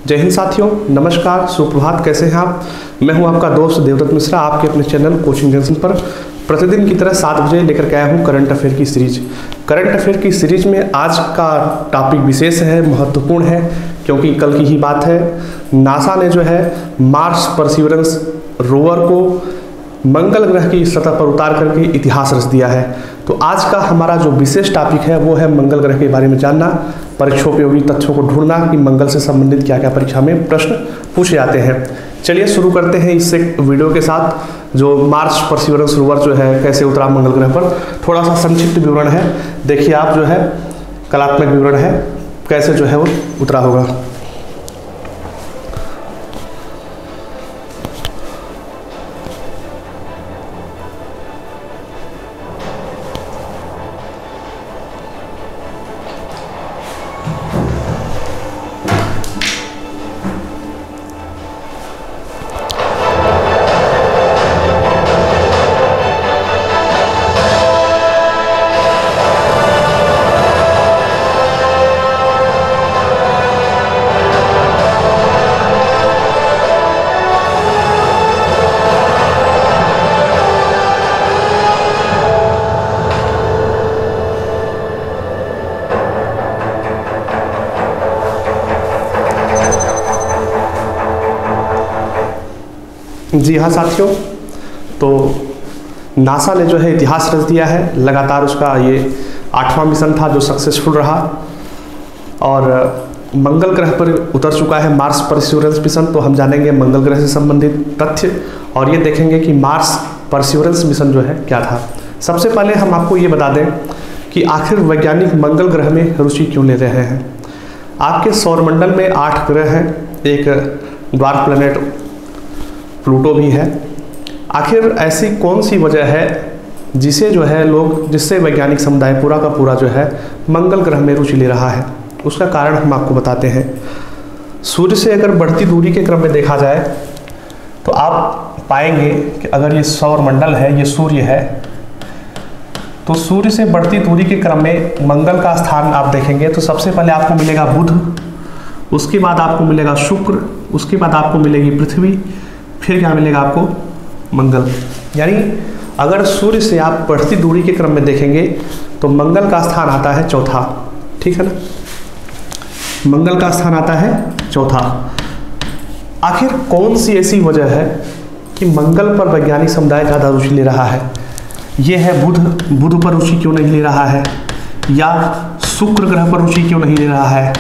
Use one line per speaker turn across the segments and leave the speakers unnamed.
जय हिंद साथियों, नमस्कार, सुप्रभात। कैसे हैं आप? मैं हूं आपका दोस्त देवदत्त मिश्रा, आपके अपने चैनल कोचिंग जंक्शन पर प्रतिदिन की तरह 7 बजे लेकर के आया हूं करंट अफेयर की सीरीज। करंट अफेयर की सीरीज में आज का टॉपिक विशेष है, महत्वपूर्ण है, क्योंकि कल की ही बात है। नासा ने जो है मार्स परसिवरेंस रोवर को मंगल ग्रह की सतह पर उतार करके इतिहास रच दिया है। तो आज का हमारा जो विशेष टॉपिक है वो है मंगल ग्रह के बारे में जानना, परीक्षोपयोगी तथ्यों को ढूंढना कि मंगल से संबंधित क्या क्या परीक्षा में प्रश्न पूछे जाते हैं। चलिए शुरू करते हैं इस वीडियो के साथ। जो मार्स परसिवरेंस रोवर जो है कैसे उतरा मंगल ग्रह पर, थोड़ा सा संक्षिप्त विवरण है। देखिए आप, जो है कलात्मक विवरण है कैसे जो है वो उतरा होगा। जी हाँ साथियों, तो नासा ने जो है इतिहास रच दिया है। लगातार उसका ये 8वां मिशन था जो सक्सेसफुल रहा और मंगल ग्रह पर उतर चुका है मार्स परसिवरेंस मिशन। तो हम जानेंगे मंगल ग्रह से संबंधित तथ्य और ये देखेंगे कि मार्स परसिवरेंस मिशन जो है क्या था। सबसे पहले हम आपको ये बता दें कि आखिर वैज्ञानिक मंगल ग्रह में रुचि क्यों ले रहे हैं। आपके सौरमंडल में 8 ग्रह हैं, एक ड्वार्फ प्लैनेट प्लूटो भी है। आखिर ऐसी कौन सी वजह है जिससे वैज्ञानिक समुदाय पूरा का पूरा जो है मंगल ग्रह में रुचि ले रहा है? उसका कारण हम आपको बताते हैं। सूर्य से अगर बढ़ती दूरी के क्रम में देखा जाए तो आप पाएंगे कि अगर ये सौरमंडल है, ये सूर्य है, तो सूर्य से बढ़ती दूरी के क्रम में मंगल का स्थान आप देखेंगे तो सबसे पहले आपको मिलेगा बुध, उसके बाद आपको मिलेगा शुक्र, उसके बाद आपको मिलेगी पृथ्वी, फिर क्या मिलेगा आपको? मंगल। यानी अगर सूर्य से आप बढ़ती दूरी के क्रम में देखेंगे तो मंगल का स्थान आता है चौथा। ठीक है ना, मंगल का स्थान आता है चौथा। आखिर कौन सी ऐसी वजह है कि मंगल पर वैज्ञानिक समुदाय ज़्यादा रुचि ले रहा है? ये है बुध पर रुचि क्यों नहीं ले रहा है, या शुक्र ग्रह पर रुचि क्यों नहीं ले रहा है?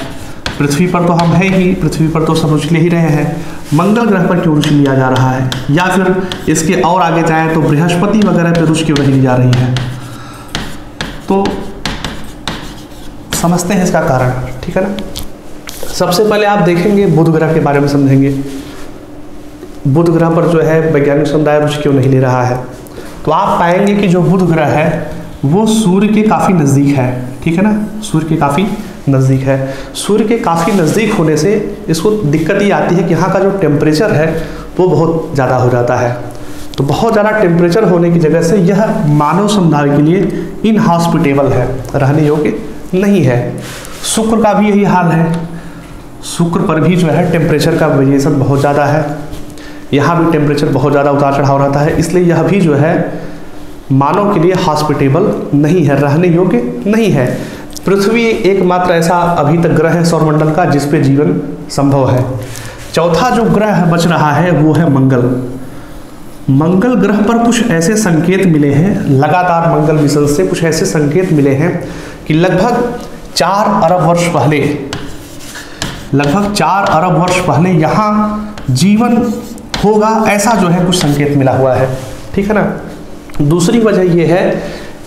पृथ्वी पर तो हम है ही, पृथ्वी पर तो सब रुचि ले ही रहे हैं, मंगल ग्रह पर क्यों रुचि लिया जा रहा है? या फिर इसके और आगे जाएं तो बृहस्पति वगैरह पर रुचि क्यों नहीं ली जा रही है? तो समझते हैं इसका कारण। ठीक है ना, सबसे पहले आप देखेंगे बुध ग्रह के बारे में समझेंगे। बुध ग्रह पर जो है वैज्ञानिक समुदाय रुचि क्यों नहीं ले रहा है? तो आप पाएंगे कि जो बुध ग्रह है वो सूर्य के काफ़ी नज़दीक है। ठीक है ना, सूर्य के काफ़ी नज़दीक है। सूर्य के काफ़ी नज़दीक होने से इसको दिक्कत ये आती है कि यहाँ का जो टेम्परेचर है वो बहुत ज़्यादा हो जाता है। तो बहुत ज़्यादा टेम्परेचर होने की वजह से यह मानव समुदाय के लिए इनहॉस्पिटेबल है, रहने योग्य नहीं है। शुक्र का भी यही हाल है। शुक्र पर भी जो है टेम्परेचर का वेरिएशन बहुत ज़्यादा है, यहाँ भी टेम्परेचर बहुत ज़्यादा उतार चढ़ाव रहता है, इसलिए यह भी जो है मानव के लिए हॉस्पिटेबल नहीं है, रहने योग्य नहीं है। पृथ्वी एकमात्र ऐसा अभी तक ग्रह है सौरमंडल का जिस पे जीवन संभव है। चौथा जो ग्रह बच रहा है वो है मंगल। मंगल ग्रह पर कुछ ऐसे संकेत मिले हैं, लगातार मंगल मिशन से कुछ ऐसे संकेत मिले हैं कि लगभग 4 अरब वर्ष पहले यहाँ जीवन होगा, ऐसा जो है कुछ संकेत मिला हुआ है। ठीक है ना। दूसरी वजह यह है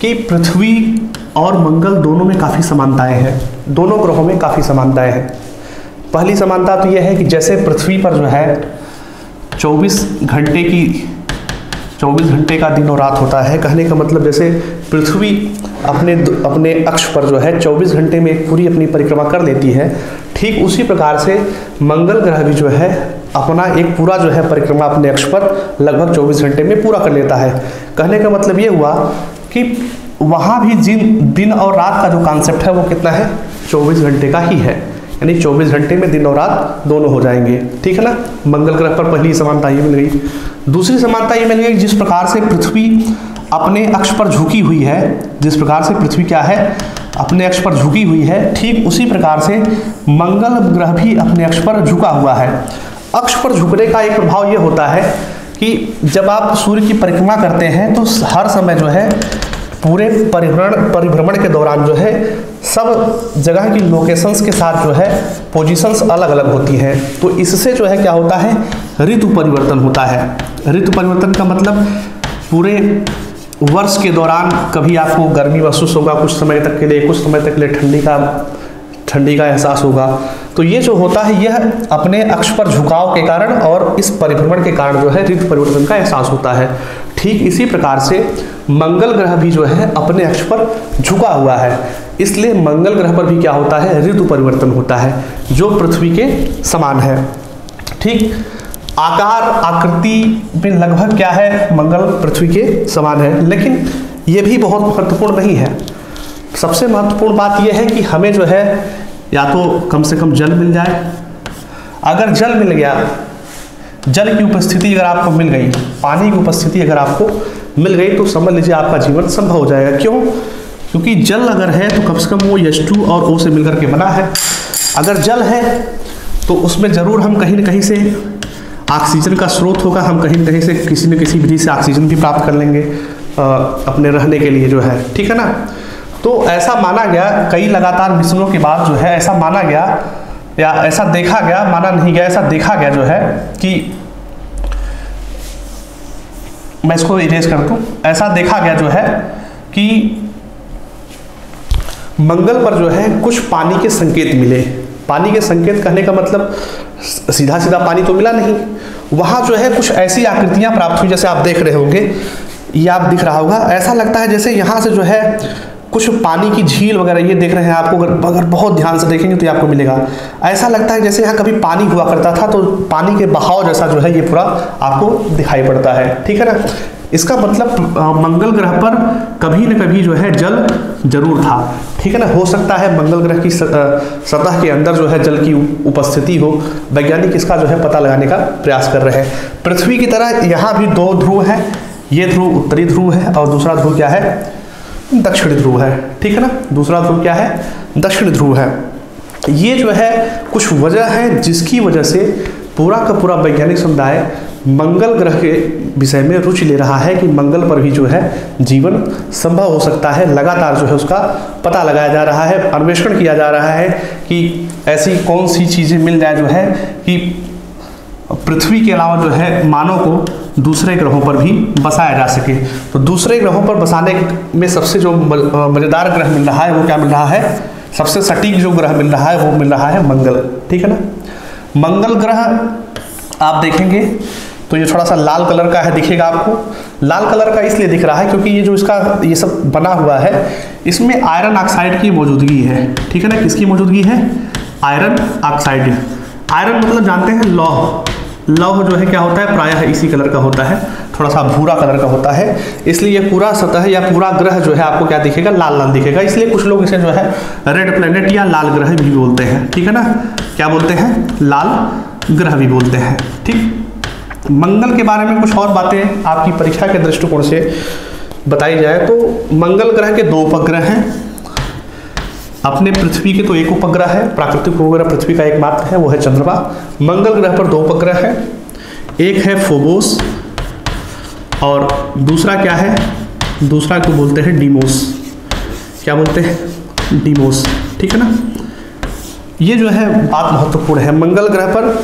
कि पृथ्वी और मंगल दोनों में काफ़ी समानताएं हैं, दोनों ग्रहों में काफ़ी समानताएं हैं। पहली समानता तो यह है कि जैसे पृथ्वी पर जो है 24 घंटे का दिन और रात होता है, कहने का मतलब जैसे पृथ्वी अपने अक्ष पर जो है 24 घंटे में एक पूरी अपनी परिक्रमा कर लेती है, ठीक उसी प्रकार से मंगल ग्रह भी जो है अपना एक पूरा जो है परिक्रमा अपने अक्ष पर लगभग 24 घंटे में पूरा कर लेता है। कहने का मतलब ये हुआ कि वहाँ भी दिन और रात का जो कॉन्सेप्ट है वो कितना है, 24 घंटे का ही है। यानी 24 घंटे में दिन और रात दोनों हो जाएंगे, ठीक है ना। मंगल ग्रह पर पहली समानता ये मिल गई। दूसरी समानता ये मिल गई, जिस प्रकार से पृथ्वी अपने अक्ष पर झुकी हुई है, जिस प्रकार से पृथ्वी क्या है, अपने अक्ष पर झुकी हुई है, ठीक उसी प्रकार से मंगल ग्रह भी अपने अक्ष पर झुका हुआ है। अक्ष पर झुकने का एक प्रभाव ये होता है कि जब आप सूर्य की परिक्रमा करते हैं तो हर समय जो है पूरे परिभ्रमण के दौरान जो है सब जगह की लोकेशंस के साथ जो है पोजीशंस अलग अलग होती हैं। तो इससे जो है क्या होता है, ऋतु परिवर्तन होता है। ऋतु परिवर्तन का मतलब पूरे वर्ष के दौरान कभी आपको गर्मी महसूस होगा कुछ समय तक के लिए, कुछ समय तक के लिए ठंडी का एहसास होगा। तो ये जो होता है यह अपने अक्ष पर झुकाव के कारण और इस परिभ्रमण के कारण जो है ऋतु परिवर्तन का एहसास होता है। ठीक इसी प्रकार से मंगल ग्रह भी जो है अपने अक्ष पर झुका हुआ है, इसलिए मंगल ग्रह पर भी क्या होता है, ऋतु परिवर्तन होता है जो पृथ्वी के समान है। ठीक आकार आकृति में लगभग क्या है, मंगल पृथ्वी के समान है, लेकिन ये भी बहुत महत्वपूर्ण नहीं है। सबसे महत्वपूर्ण बात यह है कि हमें जो है या तो कम से कम जल मिल जाए। अगर जल मिल गया, जल की उपस्थिति अगर आपको मिल गई, पानी की उपस्थिति अगर आपको मिल गई तो समझ लीजिए आपका जीवन संभव हो जाएगा। क्यों? क्योंकि जल अगर है तो कम से कम वो H2 और O से मिलकर के बना है। अगर जल है तो उसमें ज़रूर हम कहीं न कहीं से ऑक्सीजन का स्रोत होगा, हम कहीं न कहीं से किसी न किसी विधि से ऑक्सीजन भी प्राप्त कर लेंगे अपने रहने के लिए जो है, ठीक है ना। तो ऐसा माना गया, कई लगातार मिशनों के बाद जो है ऐसा माना गया या ऐसा देखा गया, माना नहीं गया, ऐसा देखा गया जो है कि मैं इसको इरेज कर दूं, ऐसा देखा गया जो है कि मंगल पर जो है कुछ पानी के संकेत मिले। पानी के संकेत कहने का मतलब सीधा सीधा पानी तो मिला नहीं, वहां जो है कुछ ऐसी आकृतियां प्राप्त हुई, जैसे आप देख रहे होंगे, ये आप दिख रहा होगा, ऐसा लगता है जैसे यहाँ से जो है कुछ पानी की झील वगैरह ये देख रहे हैं आपको, अगर बहुत ध्यान से देखेंगे तो ये आपको मिलेगा। ऐसा लगता है जैसे यहाँ कभी पानी हुआ करता था, तो पानी के बहाव जैसा जो है ये पूरा आपको दिखाई पड़ता है, ठीक है ना। इसका मतलब मंगल ग्रह पर कभी न कभी जो है जल जरूर था, ठीक है ना। हो सकता है मंगल ग्रह की सतह के अंदर जो है जल की उपस्थिति हो, वैज्ञानिक इसका जो है पता लगाने का प्रयास कर रहे हैं। पृथ्वी की तरह यहाँ भी दो ध्रुव है, ये ध्रुव उत्तरी ध्रुव है और दूसरा ध्रुव क्या है, दक्षिणी ध्रुव है, ठीक है ना। दूसरा ध्रुव क्या है, दक्षिणी ध्रुव है। ये जो है कुछ वजह है जिसकी वजह से पूरा का पूरा वैज्ञानिक समुदाय मंगल ग्रह के विषय में रुचि ले रहा है कि मंगल पर भी जो है जीवन संभव हो सकता है। लगातार जो है उसका पता लगाया जा रहा है, अन्वेषण किया जा रहा है कि ऐसी कौन सी चीज़ें मिल जाए जो है कि पृथ्वी के अलावा जो है मानव को दूसरे ग्रहों पर भी बसाया जा सके। तो दूसरे ग्रहों पर बसाने में सबसे जो मज़ेदार ग्रह मिल रहा है वो क्या मिल रहा है, सबसे सटीक जो ग्रह मिल रहा है वो मिल रहा है मंगल, ठीक है ना। मंगल ग्रह आप देखेंगे तो ये थोड़ा सा लाल कलर का है, दिखेगा आपको। लाल कलर का इसलिए दिख रहा है क्योंकि ये जो इसका ये सब बना हुआ है इसमें आयरन ऑक्साइड की मौजूदगी है, ठीक है ना। किसकी मौजूदगी है, आयरन ऑक्साइड। आयरन मतलब जानते हैं लौह, लौह जो है क्या होता है, प्रायः इसी कलर का होता है, थोड़ा सा भूरा कलर का होता है, इसलिए पूरा सतह या पूरा ग्रह जो है आपको क्या दिखेगा, लाल लाल दिखेगा। इसलिए कुछ लोग इसे जो है रेड प्लेनेट या लाल ग्रह भी बोलते हैं, ठीक है ना। क्या बोलते हैं, लाल ग्रह भी बोलते हैं, ठीक। मंगल के बारे में कुछ और बातें आपकी परीक्षा के दृष्टिकोण से बताई जाए तो मंगल ग्रह के 2 उपग्रह हैं। अपने पृथ्वी के तो एक उपग्रह है, प्राकृतिक उपग्रह पृथ्वी का एकमात्र है, वो है चंद्रमा। मंगल ग्रह पर 2 उपग्रह हैं, एक है फोबोस और दूसरा क्या है, दूसरा को बोलते हैं डीमोस। क्या बोलते हैं, डीमोस, ठीक है ना। ये जो है बात महत्वपूर्ण है। मंगल ग्रह पर,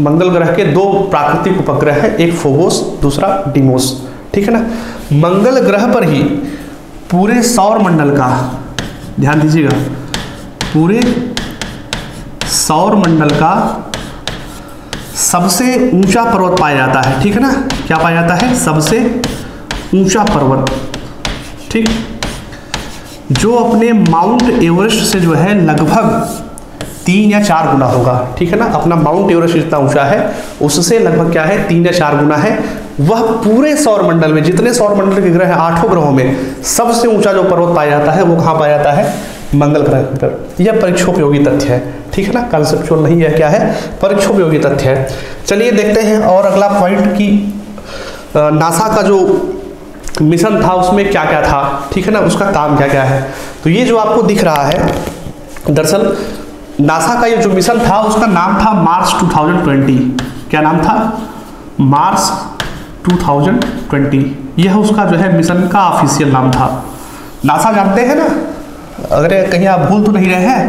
मंगल ग्रह के 2 प्राकृतिक उपग्रह हैं, एक फोबोस दूसरा डीमोस, ठीक है ना। मंगल ग्रह पर ही पूरे सौर मंडल का, ध्यान दीजिएगा, पूरे सौर मंडल का सबसे ऊंचा पर्वत पाया जाता है, ठीक है ना। क्या पाया जाता है, सबसे ऊंचा पर्वत, ठीक, जो अपने माउंट एवरेस्ट से जो है लगभग 3 या 4 गुना होगा, ठीक है ना। अपना माउंट एवरेस्ट जितना ऊंचा है उससे लगभग क्या है, 3 या 4 गुना है। वह पूरे सौर मंडल में, जितने सौर मंडल के ग्रह हैं 8 ग्रहों में सबसे ऊंचा जो पर्वत पाया जाता है वो कहाँ पाया जाता है, मंगल ग्रह पर। यह परीक्षोपयोगी तथ्य है, ठीक है ना, कंसेप्चुअल नहीं है, क्या है, परीक्षोपयोगी तथ्य है। चलिए देखते हैं और अगला पॉइंट की नासा का जो मिशन था उसमें क्या क्या था, ठीक है ना, उसका काम क्या क्या है। तो ये जो आपको दिख रहा है, दरअसल नासा का ये जो मिशन था उसका नाम था मार्स 2020। क्या नाम था? मार्स 2020। यह उसका जो है मिशन का ऑफिशियल नाम था। नासा जानते हैं ना, अगर कहीं आप भूल तो नहीं रहे हैं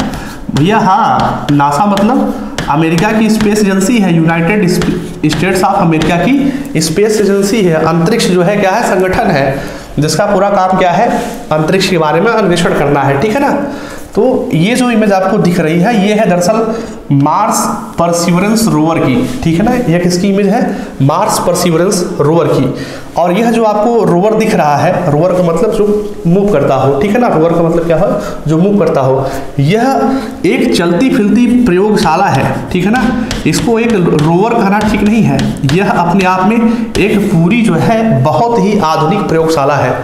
भैया? हाँ, नासा मतलब अमेरिका की स्पेस एजेंसी है, यूनाइटेड स्टेट्स ऑफ अमेरिका की स्पेस एजेंसी है। अंतरिक्ष जो है क्या है, संगठन है जिसका पूरा काम क्या है, अंतरिक्ष के बारे में अन्वेषण करना है, ठीक है ना। तो ये जो इमेज आपको दिख रही है ये है दरअसल मार्स परसिवरेंस रोवर की, ठीक है ना। यह किसकी इमेज है? मार्स परसिवरेंस रोवर की। और यह जो आपको रोवर दिख रहा है, रोवर का मतलब जो मूव करता हो, ठीक है ना, रोवर का मतलब क्या हो, जो मूव करता हो। यह एक चलती फिरती प्रयोगशाला है, ठीक है ना। इसको एक रोवर कहना ठीक नहीं है, यह अपने आप में एक पूरी जो है बहुत ही आधुनिक प्रयोगशाला है,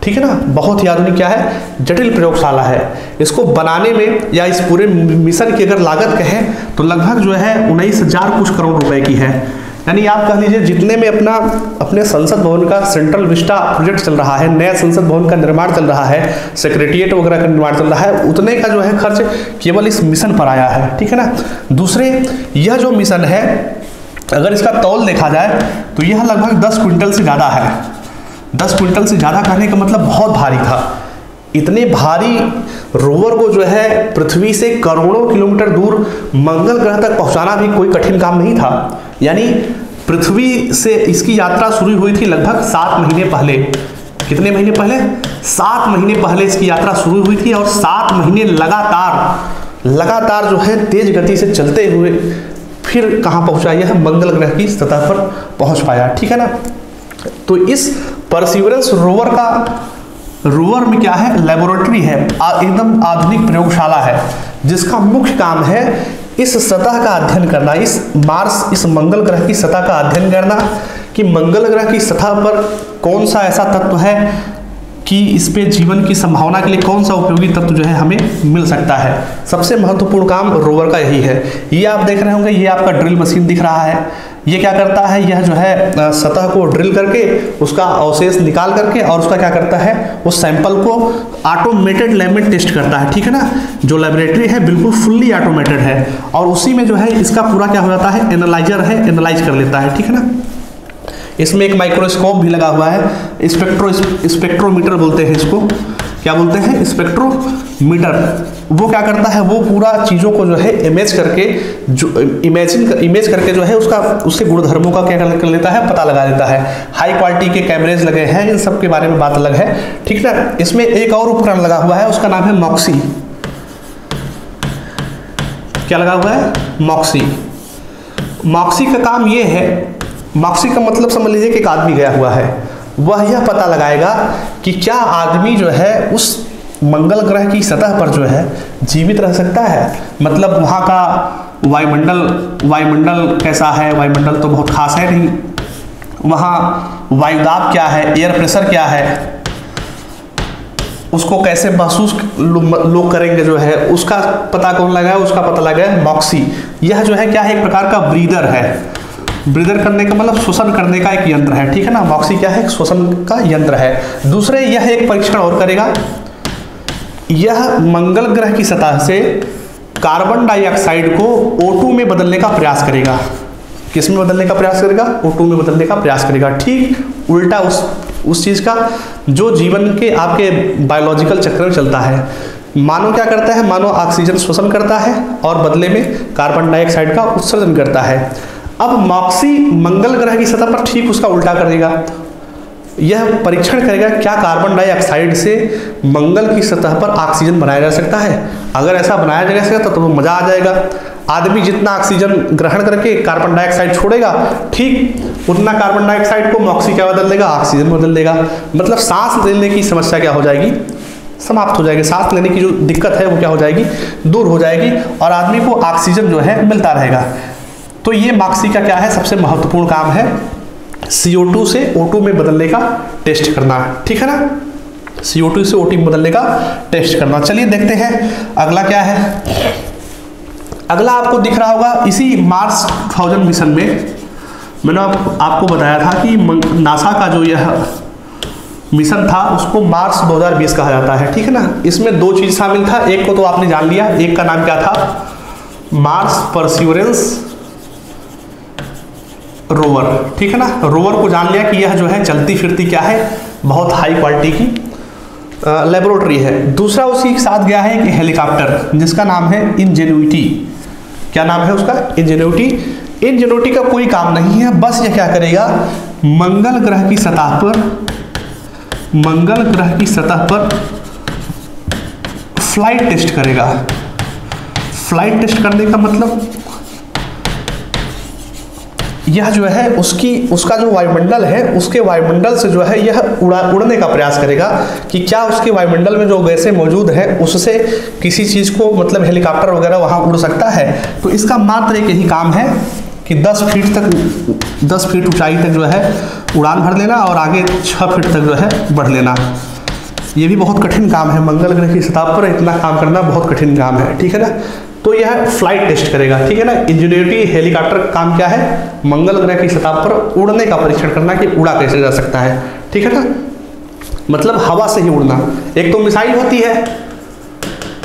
ठीक है ना। बहुत ही आधुनिक क्या है, जटिल प्रयोगशाला है। इसको बनाने में या इस पूरे मिशन की अगर लागत कहें तो लगभग जो है 19,000 कुछ करोड़ रुपए की है। यानी आप कह लीजिए जितने में अपने संसद भवन का सेंट्रल विस्टा प्रोजेक्ट चल रहा है, नया संसद भवन का निर्माण चल रहा है, सेक्रेटरिएट वगैरह का निर्माण चल रहा है, उतने का जो है खर्च केवल इस मिशन पर आया है, ठीक है ना। दूसरे, यह जो मिशन है अगर इसका तौल देखा जाए तो यह लगभग 10 क्विंटल से ज़्यादा है। 10 क्विंटल से ज़्यादा कहने का मतलब बहुत भारी था। इतने भारी रोवर को जो है पृथ्वी से करोड़ों किलोमीटर दूर मंगल ग्रह तक पहुंचाना भी कोई कठिन काम नहीं था। यानी पृथ्वी से इसकी यात्रा शुरू हुई थी लगभग 7 महीने पहले। कितने महीने पहले? 7 महीने पहले इसकी यात्रा शुरू हुई थी और 7 महीने लगातार जो है तेज गति से चलते हुए फिर कहाँ पहुंचा, यह मंगल ग्रह की सतह पर पहुंच पाया, ठीक है ना। तो इस परसिवरेंस रोवर में क्या है, लेबोरेटरी है, एकदम आधुनिक प्रयोगशाला है जिसका मुख्य काम है इस सतह का अध्ययन करना, इस मंगल ग्रह की सतह का अध्ययन करना कि मंगल ग्रह की सतह पर कौन सा ऐसा तत्व है कि इस पे जीवन की संभावना के लिए कौन सा उपयोगी तत्व जो है हमें मिल सकता है। सबसे महत्वपूर्ण काम रोवर का यही है। ये आप देख रहे होंगे, ये आपका ड्रिल मशीन दिख रहा है। ये क्या करता है, यह जो है सतह को ड्रिल करके उसका अवशेष निकाल करके और उसका क्या करता है, उस सैंपल को ऑटोमेटेड लैब में टेस्ट करता है, ठीक है ना। जो लेबोरेटरी है बिल्कुल फुल्ली ऑटोमेटेड है और उसी में जो है इसका पूरा क्या हो जाता है, एनालाइजर है, एनालाइज कर लेता है, ठीक है ना। इसमें एक माइक्रोस्कोप भी लगा हुआ है, स्पेक्ट्रोमीटर बोलते हैं इसको। क्या बोलते हैं? स्पेक्ट्रोमीटर। वो क्या करता है, वो पूरा चीज़ों को जो है इमेज करके जो है उसके गुणधर्मों का क्या कर लेता है, पता लगा लेता है। हाई क्वालिटी के कैमरेज लगे हैं, इन सब के बारे में बात अलग है, ठीक है ना। इसमें एक और उपकरण लगा हुआ है, उसका नाम है मॉक्सी। क्या लगा हुआ है? मॉक्सी। मॉक्सी का काम ये है, मॉक्सी का मतलब समझ लीजिए कि एक आदमी गया हुआ है, वह यह पता लगाएगा कि क्या आदमी जो है उस मंगल ग्रह की सतह पर जो है जीवित रह सकता है। मतलब वहाँ का वायुमंडल कैसा है, वायुमंडल तो बहुत खास है नहीं, वहाँ वायुदाब क्या है, एयर प्रेशर क्या है, उसको कैसे महसूस लोग करेंगे जो है, उसका पता कौन लगाया, उसका पता लगाया मॉक्सी। यह जो है क्या है, एक प्रकार का ब्रीदर है। ब्रीदर करने का मतलब श्वसन करने का एक यंत्र है, ठीक है ना। मॉक्सी क्या है, एक श्वसन का यंत्र है। दूसरे, यह एक परीक्षण और करेगा, यह मंगल ग्रह की सतह से कार्बन डाइऑक्साइड को O2 में बदलने का प्रयास करेगा। किस में बदलने का प्रयास करेगा? O2 में बदलने का प्रयास करेगा। ठीक उल्टा उस चीज का जो जीवन के आपके बायोलॉजिकल चक्र में चलता है। मानो क्या करता है, मानो ऑक्सीजन श्वसन करता है और बदले में कार्बन डाइऑक्साइड का उत्सर्जन करता है। अब मॉक्सी मंगल ग्रह की सतह पर ठीक उसका उल्टा करेगा। यह परीक्षण करेगा क्या कार्बन डाइऑक्साइड से मंगल की सतह पर ऑक्सीजन बनाया जा सकता है। अगर ऐसा बनाया जा सकता तो मजा आ जाएगा। आदमी जितना ऑक्सीजन ग्रहण करके कार्बन डाइऑक्साइड छोड़ेगा, ठीक उतना कार्बन डाइऑक्साइड को मॉक्सी क्या बदल देगा, ऑक्सीजन बदल देगा। मतलब सांस लेने की समस्या क्या हो जाएगी, समाप्त हो जाएगी। सांस लेने की जो दिक्कत है वो क्या हो जाएगी, दूर हो जाएगी और आदमी को ऑक्सीजन जो है मिलता रहेगा। तो ये मॉक्सी का क्या है, सबसे महत्वपूर्ण काम है, CO2 से O2 में बदलने का टेस्ट करना, ठीक है ना। CO2 से O2 में बदलने का टेस्ट करना। चलिए देखते हैं अगला क्या है। अगला आपको दिख रहा होगा इसी मार्स 2000 मिशन में मैंने आपको बताया था कि नासा का जो यह मिशन था उसको मार्स 2020 कहा जाता है, ठीक है ना। इसमें दो चीज शामिल था, एक को तो आपने जान लिया, एक का नाम क्या था, मार्स परसिवरेंस रोवर, ठीक है ना। रोवर को जान लिया कि यह जो है चलती फिरती क्या है, बहुत हाई क्वालिटी की लेबोरेटरी है। दूसरा उसी के साथ गया है कि हेलीकॉप्टर जिसका नाम है इंजेन्युइटी। क्या नाम है उसका, इंजेन्युइटी। इंजेन्युइटी का कोई काम नहीं है, बस ये क्या करेगा, मंगल ग्रह की सतह पर फ्लाइट टेस्ट करेगा। फ्लाइट टेस्ट करने का मतलब यह जो है उसका जो वायुमंडल है उसके वायुमंडल से जो है यह उड़ने का प्रयास करेगा कि क्या उसके वायुमंडल में जो गैसें मौजूद है उससे किसी चीज़ को मतलब हेलीकॉप्टर वगैरह वहाँ उड़ सकता है। तो इसका मात्र एक यही काम है कि 10 फीट ऊंचाई तक जो है उड़ान भर लेना और आगे 6 फीट तक जो है बढ़ लेना। ये भी बहुत कठिन काम है, मंगल ग्रह की सतह पर इतना काम करना बहुत कठिन काम है, ठीक है ना। तो यह फ्लाइट टेस्ट करेगा, ठीक है ना। इंजेन्युइटी हेलीकॉप्टर का काम क्या है, मंगल ग्रह की सतह पर उड़ने का परीक्षण करना कि उड़ा कैसे जा सकता है, ठीक है ना, मतलब हवा से ही उड़ना। एक तो मिसाइल होती है,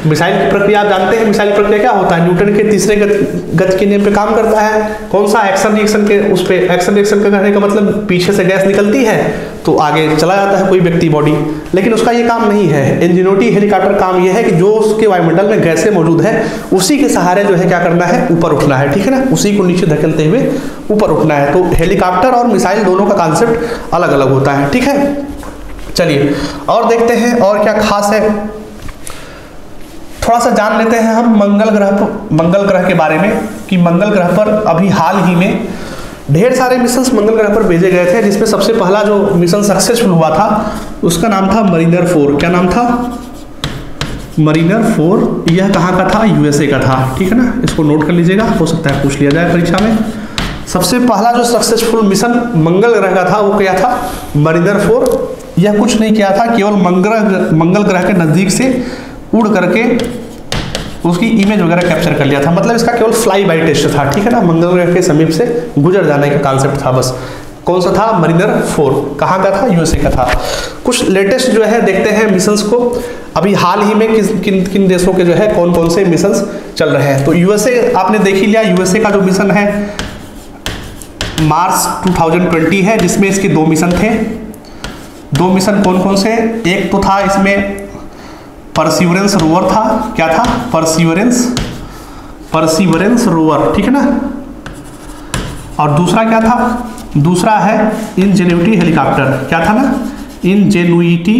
मिसाइल की प्रक्रिया आप जानते हैं, मिसाइल प्रक्रिया क्या होता है, न्यूटन के तीसरे गति के नियम पे काम करता है। कौन सा, एक्शन रिएक्शन के, उस पे एक्शन रिएक्शन का कहने का मतलब पीछे से गैस निकलती है तो आगे चला जाता है कोई व्यक्ति बॉडी, लेकिन उसका ये काम नहीं है। इंजेन्युइटी हेलीकॉप्टर काम ये है कि जो उसके वायुमंडल में गैसें मौजूद है उसी के सहारे जो है क्या करना है, ऊपर उठना है, ठीक है ना, उसी को नीचे धकेलते हुए ऊपर उठना है। तो हेलीकॉप्टर और मिसाइल दोनों का कॉन्सेप्ट अलग अलग होता है, ठीक है। चलिए और देखते हैं और क्या खास है, थोड़ा सा जान लेते हैं हम मंगल ग्रह के बारे में कि मंगल ग्रह पर अभी हाल ही में ढेर सारे मिशंस मंगल ग्रह पर भेजे गए थे, जिसमें सबसे पहला जो मिशन सक्सेसफुल हुआ था उसका नाम था मरीनर 4। क्या नाम था, मरीनर 4। यह कहाँ का था, यूएसए का था, ठीक है ना, इसको नोट कर लीजिएगा, हो सकता है पूछ लिया जाए परीक्षा में। सबसे पहला जो सक्सेसफुल मिशन मंगल ग्रह का था वो क्या था, मरीनर 4। यह कुछ नहीं किया था, केवल मंगल ग्रह के नज़दीक से उड़ करके उसकी इमेज वगैरह कैप्चर कर लिया था, मतलब इसका केवल फ्लाई बाई टेस्ट था, ठीक है ना, मंगल ग्रह के समीप से गुजर जाने का कॉन्सेप्ट था बस। कौन सा था, मरीनर 4। कहाँ का था, यूएसए का था। कुछ लेटेस्ट जो है देखते हैं मिशंस को, अभी हाल ही में किन देशों के जो है कौन कौन से मिशंस चल रहे हैं। तो यूएसए आपने देख ही लिया, यूएसए का जो मिशन है मार्स 2020 है, जिसमें इसके 2 मिशन थे। 2 मिशन कौन कौन से, एक तो था इसमें परसिवरेंस रोवर था, क्या था, परसिवरेंस रोवर, ठीक है ना। और दूसरा क्या था, दूसरा है इंजेन्युइटी हेलीकॉप्टर, क्या था ना, इंजेन्युइटी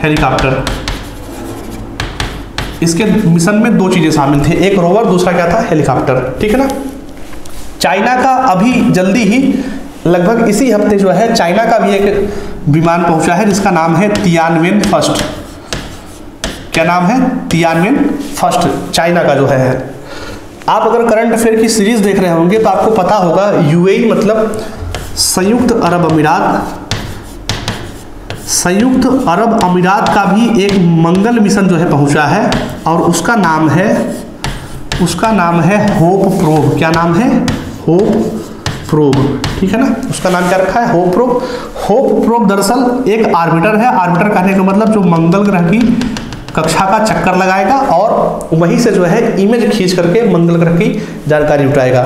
हेलीकॉप्टर। इसके मिशन में 2 चीजें शामिल थे, एक रोवर, दूसरा क्या था, हेलीकॉप्टर, ठीक है ना। चाइना का अभी जल्दी ही लगभग इसी हफ्ते जो है चाइना का भी एक विमान पहुंचा है जिसका नाम है तियानवेन फर्स्ट। क्या नाम है, तियानवेन फर्स्ट, चाइना का जो है। आप अगर करंट अफेयर की सीरीज देख रहे होंगे तो आपको पता होगा यूएई मतलब संयुक्त अरब अमीरात का भी एक मंगल मिशन जो है पहुंचा है और उसका नाम है होप प्रोब। क्या नाम है, होप प्रोब, ठीक है ना, उसका नाम क्या रखा है, होप प्रोब। होप प्रोब दरअसल एक आर्बिटर है, आर्बिटर कहने का मतलब जो मंगल ग्रह की कक्षा का चक्कर लगाएगा और वहीं से जो है इमेज खींच करके मंगल ग्रह की जानकारी उठाएगा।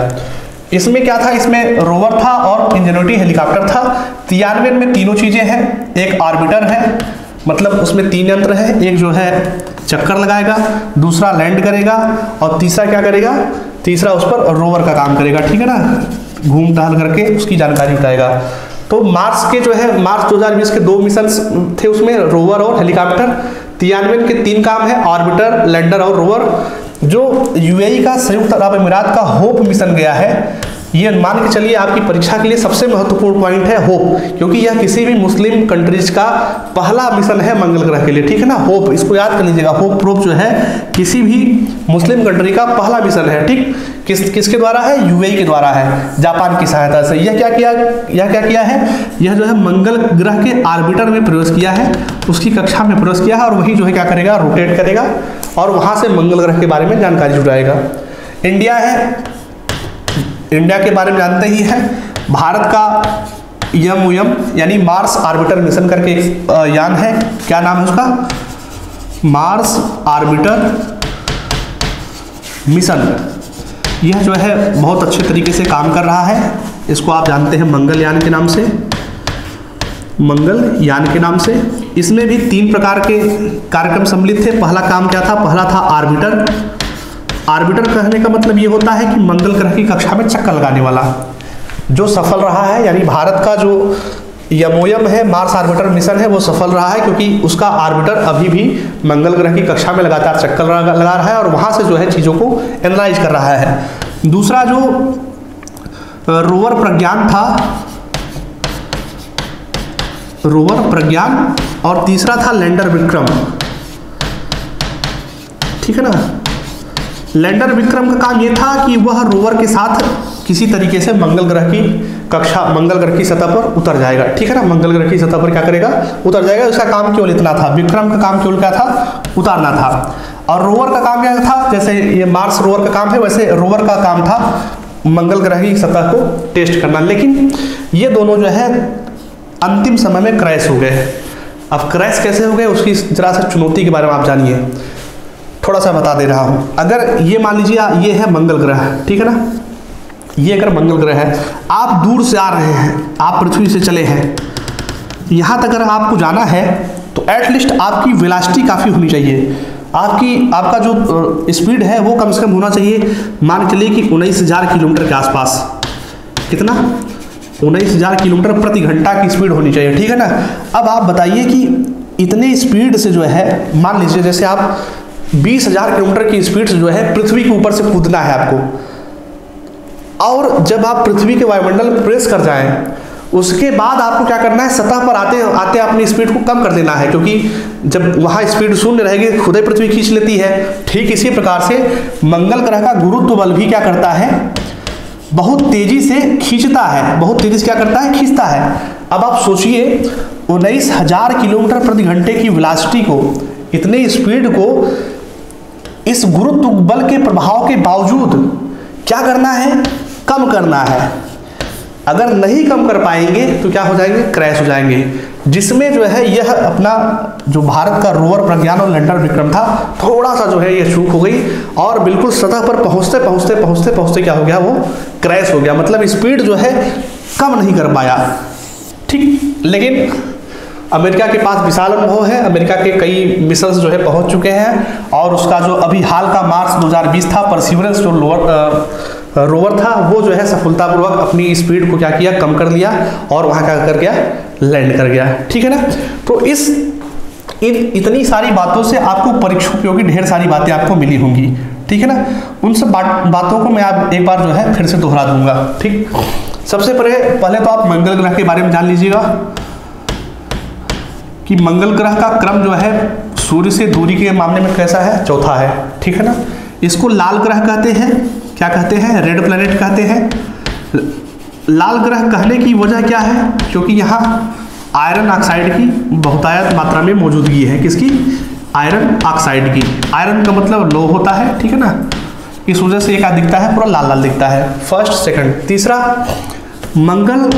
इसमें क्या था, इसमें रोवर था और इंजेन्युइटी हेलीकॉप्टर था। तियानवेन में तीनों चीजें हैं, एक आर्बिटर है मतलब उसमें 3 यंत्र है, एक जो है चक्कर लगाएगा, दूसरा लैंड करेगा और तीसरा क्या करेगा, तीसरा उस पर रोवर का काम करेगा, ठीक है ना, घूम टहल करके उसकी जानकारी उठाएगा। तो मार्स के जो है मार्च 2020 के 2 मिशन थे, उसमें रोवर और हेलीकॉप्टर। तियानवेन के 3 काम है, ऑर्बिटर, लैंडर और रोवर। जो यूएई का संयुक्त अरब अमीरात का होप मिशन गया है, ये मान के चलिए आपकी परीक्षा के लिए सबसे महत्वपूर्ण पॉइंट है होप, क्योंकि यह किसी भी मुस्लिम कंट्रीज का पहला मिशन है मंगल ग्रह के लिए, ठीक है ना। होप, इसको याद कर लीजिएगा, होप प्रोब जो है किसी भी मुस्लिम कंट्री का पहला मिशन है, ठीक। किसके द्वारा है? यूएई के द्वारा है, जापान की सहायता से। यह क्या किया है? यह जो है मंगल ग्रह के ऑर्बिटर में प्रवेश किया है, उसकी कक्षा में प्रवेश किया है, और वही जो है क्या करेगा? रोटेट करेगा और वहां से मंगल ग्रह के बारे में जानकारी जुटाएगा। इंडिया है, इंडिया के बारे में जानते ही है। भारत का MOM यानी मार्स ऑर्बिटर मिशन करके एक यान है, क्या नाम है उसका? Mars orbiter mission. यह जो है बहुत अच्छे तरीके से काम कर रहा है। इसको आप जानते हैं मंगलयान के नाम से, मंगलयान के नाम से। इसमें भी 3 प्रकार के कार्यक्रम सम्मिलित थे। पहला काम क्या था? पहला था ऑर्बिटर। ऑर्बिटर कहने का मतलब ये होता है कि मंगल ग्रह की कक्षा में चक्कर लगाने वाला, जो सफल रहा है। यानी भारत का जो MOM है, मार्स ऑर्बिटर मिशन है, वो सफल रहा है, क्योंकि उसका ऑर्बिटर अभी भी मंगल ग्रह की कक्षा में लगातार चक्कर लगा रहा है और वहां से जो है चीज़ों को एनालाइज कर रहा है। दूसरा जो रोवर प्रज्ञान था, रोवर प्रज्ञान, और तीसरा था लैंडर विक्रम। ठीक है ना? लैंडर विक्रम का काम यह था कि वह रोवर के साथ किसी तरीके से मंगल ग्रह की कक्षा, मंगल ग्रह की सतह पर उतर जाएगा। ठीक है ना? मंगल ग्रह की सतह पर क्या करेगा? उतर जाएगा। उसका काम केवल इतना था। विक्रम का काम केवल क्या था? उतारना था। और रोवर का काम क्या था? जैसे ये मार्स रोवर का काम है, वैसे रोवर का काम था मंगल ग्रह की सतह को टेस्ट करना। लेकिन ये दोनों जो है अंतिम समय में क्रैश हो गए। अब क्रैश कैसे हो गए, उसकी जरा सा चुनौती के बारे में आप जानिए, थोड़ा सा बता दे रहा हूं। अगर ये मान लीजिए ये है मंगल ग्रह, ठीक है ना? ये अगर मंगल ग्रह है, आप दूर से आ रहे हैं, आप पृथ्वी से चले हैं, यहाँ तक अगर आपको जाना है तो एटलीस्ट आपकी वेलोसिटी काफ़ी होनी चाहिए। आपका जो स्पीड है वो कम से कम होना चाहिए, मान के चलिए कि 19,000 किलोमीटर के आसपास। कितना? 19,000 किलोमीटर प्रति घंटा की स्पीड होनी चाहिए। ठीक है ना? अब आप बताइए कि इतने स्पीड से जो है, मान लीजिए जैसे आप 20,000 किलोमीटर की स्पीड से जो है पृथ्वी के ऊपर से कूदना है आपको, और जब आप पृथ्वी के वायुमंडल में प्रेस कर जाएं, उसके बाद आपको क्या करना है? सतह पर आते आते अपनी स्पीड को कम कर देना है, क्योंकि जब वहाँ स्पीड शून्य रहेगी खुद ही पृथ्वी खींच लेती है। ठीक इसी प्रकार से मंगल ग्रह का गुरुत्व बल भी क्या करता है? बहुत तेजी से खींचता है, बहुत तेजी से क्या करता है? खींचता है। अब आप सोचिए 19,000 किलोमीटर प्रति घंटे की वेलोसिटी को, इतने स्पीड को इस गुरुत्व बल के प्रभाव के बावजूद क्या करना है? कम करना है। अगर नहीं कम कर पाएंगे तो क्या हो जाएंगे? क्रैश हो जाएंगे। जिसमें जो है यह अपना जो भारत का रोवर प्रज्ञान और लैंडर विक्रम था, थोड़ा सा जो है ये चूक हो गई और बिल्कुल सतह पर पहुंचते क्या हो गया? वो क्रैश हो गया। मतलब स्पीड जो है कम नहीं कर पाया। ठीक, लेकिन अमेरिका के पास विशाल अनुभव है। अमेरिका के कई मिशंस जो है पहुंच चुके हैं, और उसका जो अभी हाल का मार्च 2020 था, परसिवरेंस जो रोवर था, वो जो है सफलतापूर्वक अपनी स्पीड को क्या किया? कम कर लिया, और वहां क्या कर गया? लैंड कर गया। ठीक है ना? तो इतनी सारी बातों से आपको परीक्षा उपयोगी ढेर सारी बातें आपको मिली होंगी। ठीक है ना? उन सब बातों को मैं आप एक बार जो है फिर से दोहरा दूंगा। ठीक, सबसे पहले तो आप मंगल ग्रह के बारे में जान लीजिएगा कि मंगल ग्रह का क्रम जो है सूर्य से दूरी के मामले में कैसा है? चौथा है। ठीक है ना? इसको लाल ग्रह कहते हैं। क्या कहते हैं? रेड प्लैनेट कहते हैं। लाल ग्रह कहने की वजह क्या है? क्योंकि यहाँ आयरन ऑक्साइड की बहुतायत मात्रा में मौजूदगी है। किसकी? आयरन ऑक्साइड की। आयरन का मतलब लो होता है। ठीक है ना? इस वजह से ये क्या दिखता है? पूरा लाल लाल दिखता है। First, second. तीसरा, मंगल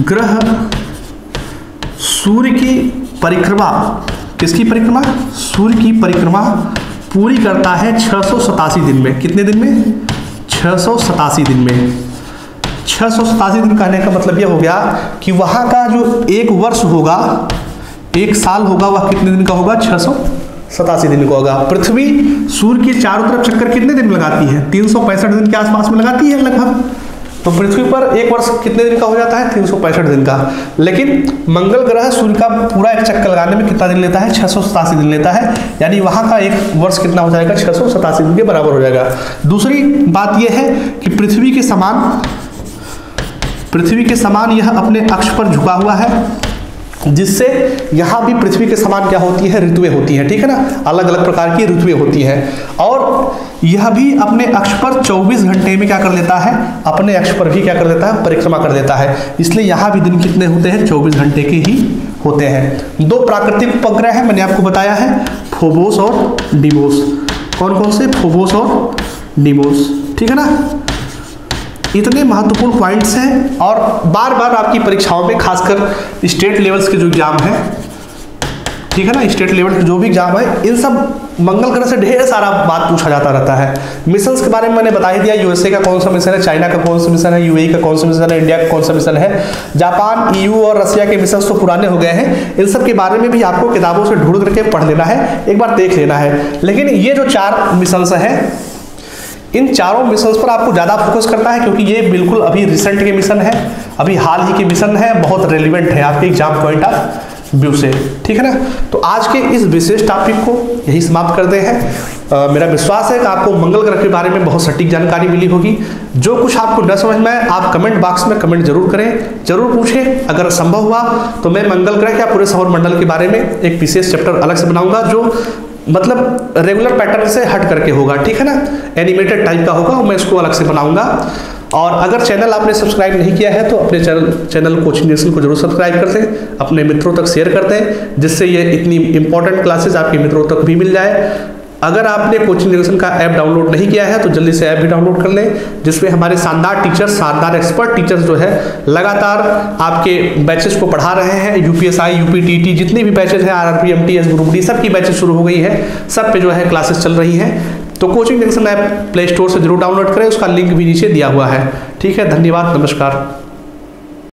ग्रह सूर्य की परिक्रमा, किसकी परिक्रमा? सूर्य की परिक्रमा पूरी करता है 687 दिन में। कितने दिन में? 687 दिन में। 687 दिन कहने का मतलब यह हो गया कि वहां का जो एक वर्ष होगा, एक साल होगा, वह कितने दिन का होगा? 687 दिन का होगा। पृथ्वी सूर्य के चारों तरफ चक्कर कितने दिन में लगाती है? 365 दिन के आसपास में लगाती है लगभग। तो पृथ्वी पर एक वर्ष कितने दिन का हो जाता है? 365 दिन का। लेकिन मंगल ग्रह सूर्य का पूरा एक चक्कर लगाने में कितना दिन लेता है? 687 दिन लेता है। यानी वहां का एक वर्ष कितना हो जाएगा? 687 दिन के बराबर हो जाएगा। दूसरी बात यह है कि पृथ्वी के समान यह अपने अक्ष पर झुका हुआ है, जिससे यहाँ भी पृथ्वी के समान क्या होती है, ऋतुएं होती हैं, ठीक है ना, अलग अलग प्रकार की ऋतुएं होती हैं। और यह भी अपने अक्ष पर 24 घंटे में क्या कर लेता है, अपने अक्ष पर भी क्या कर लेता है, परिक्रमा कर देता है। इसलिए यहाँ भी दिन कितने होते हैं, 24 घंटे के ही होते हैं। दो प्राकृतिक उपग्रह हैं, मैंने आपको बताया है, फोबोस और डीमोस। कौन कौन से, फोबोस और डीमोस, ठीक है ना। इतने महत्वपूर्ण पॉइंट्स हैं और बार बार आपकी परीक्षाओं में खासकर स्टेट लेवल्स के जो एग्जाम है, ठीक है ना, स्टेट लेवल के जो भी एग्जाम है, इन सब मंगल ग्रह से ढेर सारा बात पूछा जाता रहता है। मिशंस के बारे में मैंने बता ही दिया, यूएसए का कौन सा मिशन है, चाइना का कौन सा मिशन है, यूएई का कौन सा मिशन है, इंडिया का कौन सा मिशन है, जापान, ईयू और रसिया के मिशन तो पुराने हो गए हैं। इन सब के बारे में भी आपको किताबों से ढूंढ करके पढ़ लेना है, एक बार देख लेना है। लेकिन ये जो 4 मिशंस हैं, इन चारों मिशंस पर आपको ज़्यादा फोकस करना है, क्योंकि ये बिल्कुल अभी रिसेंट के मिशन है, अभी हाल ही के मिशन है, बहुत रेलिवेंट है आपके एग्जाम पॉइंट ऑफ व्यू से, ठीक है ना। तो आज के इस विशेष टॉपिक को यही समाप्त करते हैं। मेरा विश्वास है कि आपको मंगल ग्रह के बारे में बहुत सटीक जानकारी मिली होगी। जो कुछ आपको न समझ में आए, आप कमेंट बॉक्स में कमेंट जरूर करें, जरूर पूछें। अगर संभव हुआ तो मैं मंगल ग्रह या पूरे सौर मंडल के बारे में एक विशेष चैप्टर अलग से बनाऊंगा, जो मतलब रेगुलर पैटर्न से हट करके होगा, ठीक है ना, एनिमेटेड टाइप का होगा, मैं इसको अलग से बनाऊंगा। और अगर चैनल आपने सब्सक्राइब नहीं किया है तो अपने चैनल कोचिंग नेशन को जरूर सब्सक्राइब कर दें, अपने मित्रों तक शेयर कर दें, जिससे ये इतनी इंपॉर्टेंट क्लासेस आपके मित्रों तक भी मिल जाए। अगर आपने कोचिंग नेशन का ऐप डाउनलोड नहीं किया है तो जल्दी से ऐप भी डाउनलोड कर लें, जिसमें हमारे शानदार टीचर्स, शानदार एक्सपर्ट टीचर्स जो है लगातार आपके बैचेस को पढ़ा रहे हैं। यूपीएसआई, यूपीटीटी जितनी भी बैचेस हैं, आरआरबी, एमटीएस, ग्रुप डी, सब की बैचेस शुरू हो गई है, सब पे जो है क्लासेस चल रही हैं। तो coaching nation app play store से जरूर डाउनलोड करें, उसका लिंक भी नीचे दिया हुआ है, ठीक है। धन्यवाद, नमस्कार।